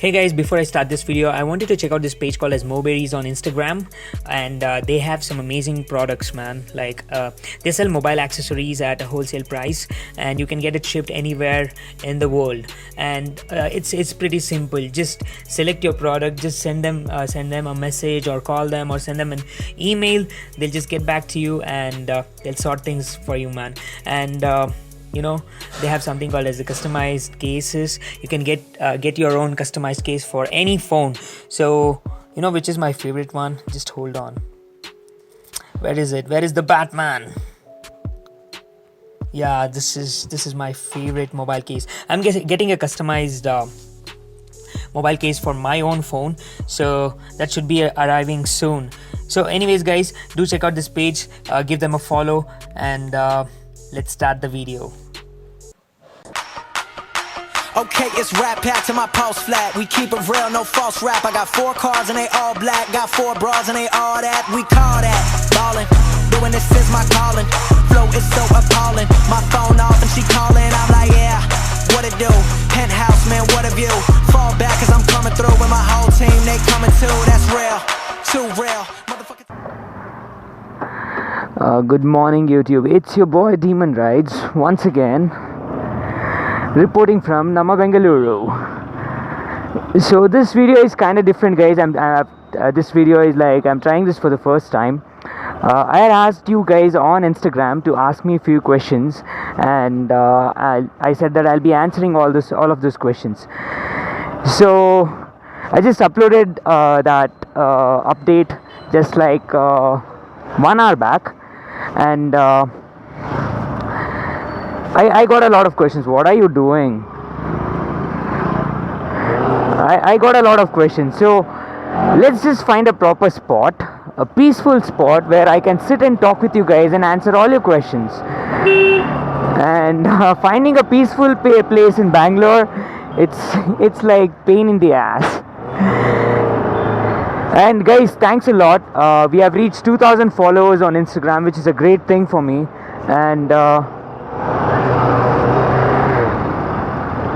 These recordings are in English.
Hey guys, before I start this video, I wanted to check out this page called as Moberries on Instagram, and they have some amazing products, man. They sell mobile accessories at a wholesale price, and you can get it shipped anywhere in the world. And it's pretty simple. Just select your product, just send them a message, or call them, or send them an email. They'll just get back to you, and they'll sort things for you, man. And they have something called as the customized cases. You can get your own customized case for any phone. So which is my favorite one. Just hold on, where is the Batman? Yeah, this is my favorite mobile case. I'm getting a customized mobile case for my own phone, so that should be arriving soon. So anyways guys, do check out this page, give them a follow, and let's start the video. Okay, it's rap pack to my pulse flat. We keep it real, no false rap. I got 4 cars and they all black. Got 4 bras and they all that. We call that ballin'. Doing this is my calling. Flow is so appalling. My phone off and she calling. I'm like, yeah, what it do? Penthouse, man, what a view. Fall back cause I'm coming through with my whole team. They coming too, that's real. Too real. Good morning YouTube, it's your boy Demon Rides once again, reporting from Nama Bengaluru. So this video is kind of different guys. This video is like I'm trying this for the first time. I had asked you guys on Instagram to ask me a few questions, and I said that I'll be answering all of those questions. So I just uploaded that update just like 1 hour back, and I got a lot of questions. What are you doing? I got a lot of questions. So let's just find a proper spot, a peaceful spot where I can sit and talk with you guys and answer all your questions. And finding a peaceful place in Bangalore, it's like pain in the ass. And guys, thanks a lot. We have reached 2,000 followers on Instagram, which is a great thing for me. And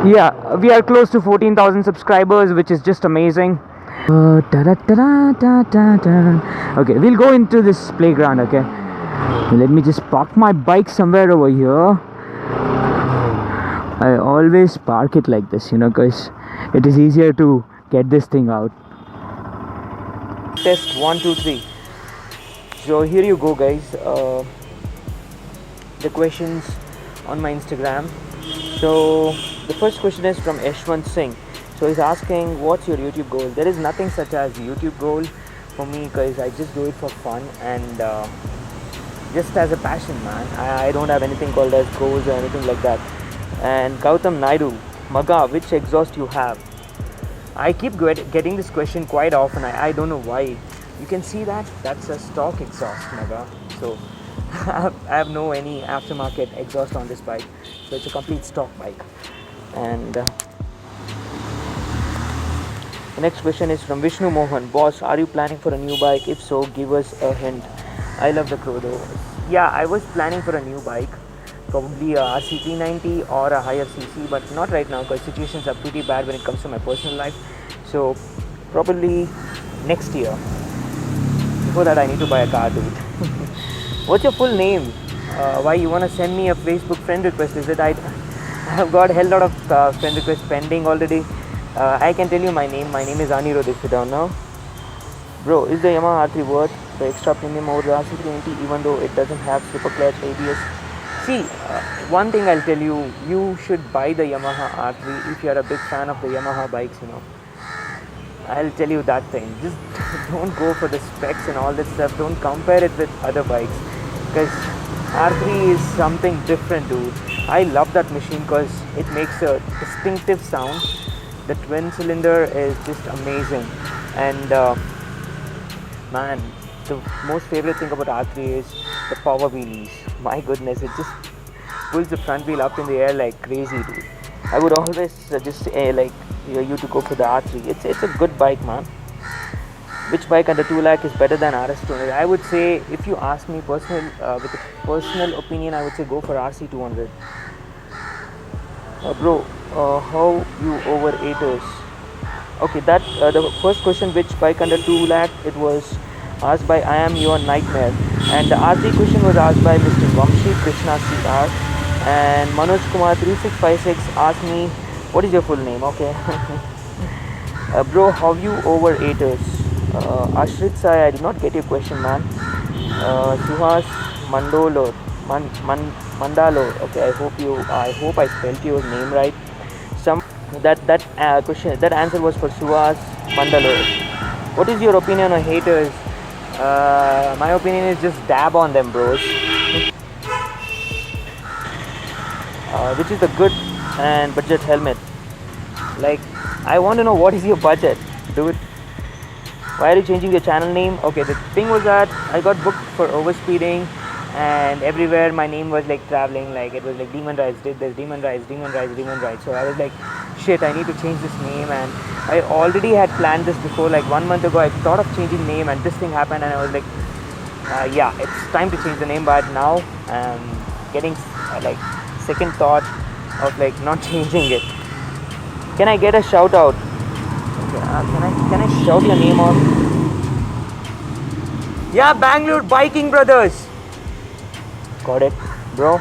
yeah, we are close to 14,000 subscribers, which is just amazing. Okay, we'll go into this playground. Okay, let me just park my bike somewhere over here. I always park it like this, because it is easier to get this thing out. Test 1 2 3. So here you go guys, the questions on my Instagram. So the first question is from Yashwant Singh. So he's asking, what's your YouTube goal? There is nothing such as YouTube goal for me, because I just do it for fun and just as a passion, man. I don't have anything called as goals or anything like that. And Gautam Naidu, Maga, which exhaust you have? I keep getting this question quite often. I don't know why. You can see that's a stock exhaust, Maga. So I have no any aftermarket exhaust on this bike. So it's a complete stock bike. And the next question is from Vishnu Mohan. Boss, are you planning for a new bike? If so, give us a hint. I love the Crodo. Yeah, I was planning for a new bike. Probably a RC390 or a higher CC, but not right now because situations are pretty bad when it comes to my personal life. So probably next year. Before that, I need to buy a car, dude. What's your full name? Why you want to send me a Facebook friend request? Is it I have got a hell lot of friend requests pending already. I can tell you my name. My name is Anirudh if you don't know. Bro, is the Yamaha R3 worth the extra premium over the RC390 even though it doesn't have super clutch, ABS? See, one thing I'll tell you, you should buy the Yamaha R3 if you're a big fan of the Yamaha bikes, I'll tell you that thing. Just don't go for the specs and all that stuff. Don't compare it with other bikes, because R3 is something different, dude. I love that machine because it makes a distinctive sound. The twin cylinder is just amazing. And man, the most favorite thing about R3 is the power wheelies. My goodness, it just pulls the front wheel up in the air like crazy, dude. I would always suggest you to go for the R3. It's a good bike, man. Which bike under 2 lakh is better than RS200? I would say, if you ask me with a personal opinion, I would say go for RC200. Bro, how you over 8ers? Okay, that the first question, which bike under 2 lakh, it was asked by I am your nightmare, and the RD question was asked by Mr. Vamshi Krishna CR, and Manoj Kumar 3656 asked me, what is your full name? Okay. Bro, how you over 8ers? Ashrit Sai, I did not get your question, man. Suhas Mandolo, Mandalo. Okay, I hope I spelled your name right. Some that question, that answer was for Suhas Mandalo. What is your opinion on haters? My opinion is just dab on them, bros. Which is the good and budget helmet? Like, I want to know what is your budget, dude. Why are you changing your channel name? Okay, the thing was that I got booked for overspeeding, and everywhere my name was like traveling, like it was like Demon Rise did this, Demon Rise. So I was like, shit, I need to change this name, and I already had planned this before, like 1 month ago. I thought of changing name, and this thing happened, and I was like, yeah, it's time to change the name. But now I'm getting like second thought of like not changing it. Can I get a shout out? Okay, can I shout your name out? Yeah, Bangalore Biking Brothers. Got it, bro.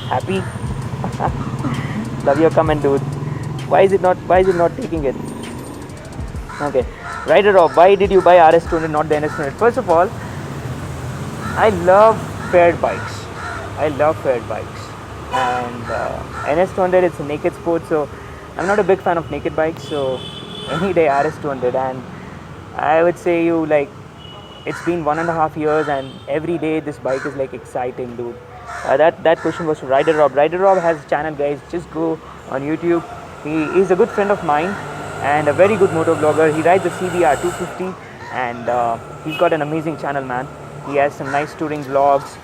Happy? Love your comment, dude. Why is it not taking it? Okay. Rider Rob, why did you buy RS200, not the NS200? First of all, I love paired bikes. And NS200, it's a naked sport, so I'm not a big fan of naked bikes. So any day RS200, and I would say you like, it's been 1.5 years, and every day this bike is like exciting, dude. That question was for Rider Rob. Rider Rob has a channel, guys. Just go on YouTube. He is a good friend of mine and a very good moto vlogger. He rides the CBR 250, and he's got an amazing channel, man. He has some nice touring vlogs.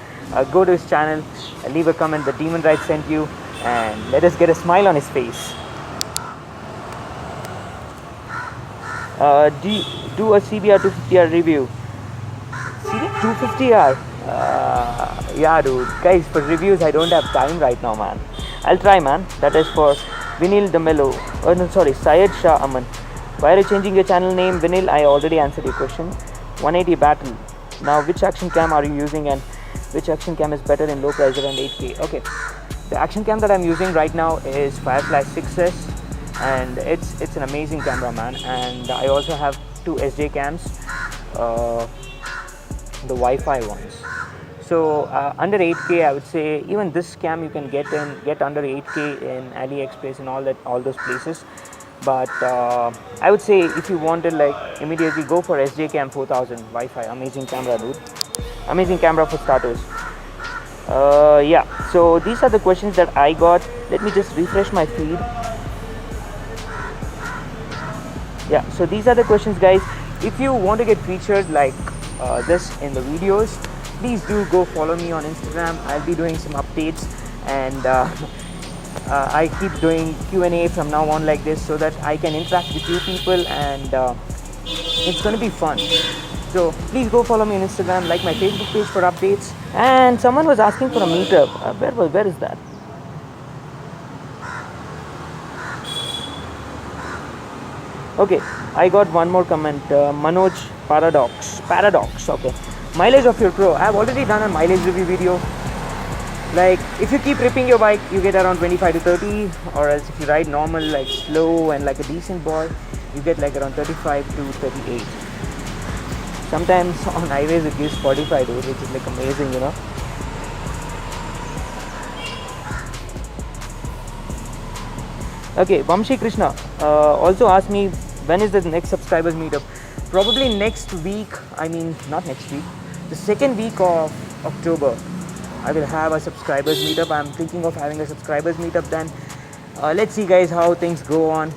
Go to his channel, leave a comment. The Demon Ride sent you, and let us get a smile on his face. Do a CBR 250R review. CBR 250R? Yeah, dude. Guys, for reviews, I don't have time right now, man. I'll try, man. That is for Vinil Damelo. Oh, no, sorry. Syed Shah Aman. Why are you changing your channel name? Vinil, I already answered your question. 180 battle. Now, which action cam are you using, and which action cam is better in low price around 8K? Okay. The action cam that I'm using right now is Firefly 6S. And it's an amazing camera, man. And I also have 2 SJ cams, the Wi-Fi ones. So under 8K, I would say even this cam you can get under 8K in AliExpress and all those places. But I would say if you wanted like immediately, go for SJ Cam 4000 Wi-Fi. Amazing camera, dude. Amazing camera for starters. Yeah. So these are the questions that I got. Let me just refresh my feed. Yeah, so these are the questions, guys. If you want to get featured like this in the videos, please do go follow me on Instagram. I'll be doing some updates, and I keep doing Q&A from now on like this, so that I can interact with you people, and it's going to be fun. So please go follow me on Instagram, like my Facebook page for updates. And someone was asking for a meetup. Where is that? Okay, I got one more comment. Manoj Paradox. Okay, mileage of your Pro. I've already done a mileage review video. Like, if you keep ripping your bike, you get around 25 to 30, or else if you ride normal, like slow and like a decent boy, you get like around 35 to 38. Sometimes on highways it gives 45, dude, which is like amazing, you know. Okay, Vamshi Krishna also asked me, when is the next subscribers meetup? Probably next week. I mean, not next week. The second week of October, I will have a subscribers meetup. I'm thinking of having a subscribers meetup then. Let's see, guys, how things go on.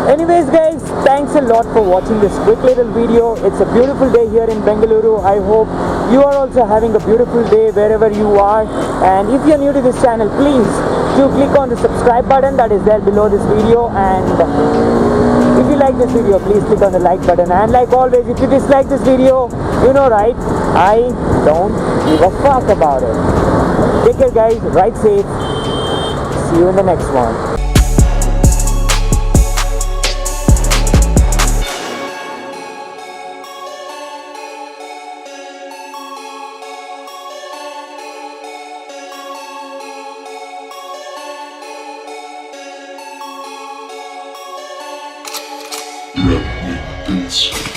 Anyways, guys, thanks a lot for watching this quick little video. It's a beautiful day here in Bengaluru. I hope you are also having a beautiful day wherever you are. And if you're new to this channel, please do click on the subscribe button that is there below this video. And if you like this video, please click on the like button. And like always, if you dislike this video, you know, right? I don't give a fuck about it. Take care, guys. Ride safe. See you in the next one. Redneck Beats.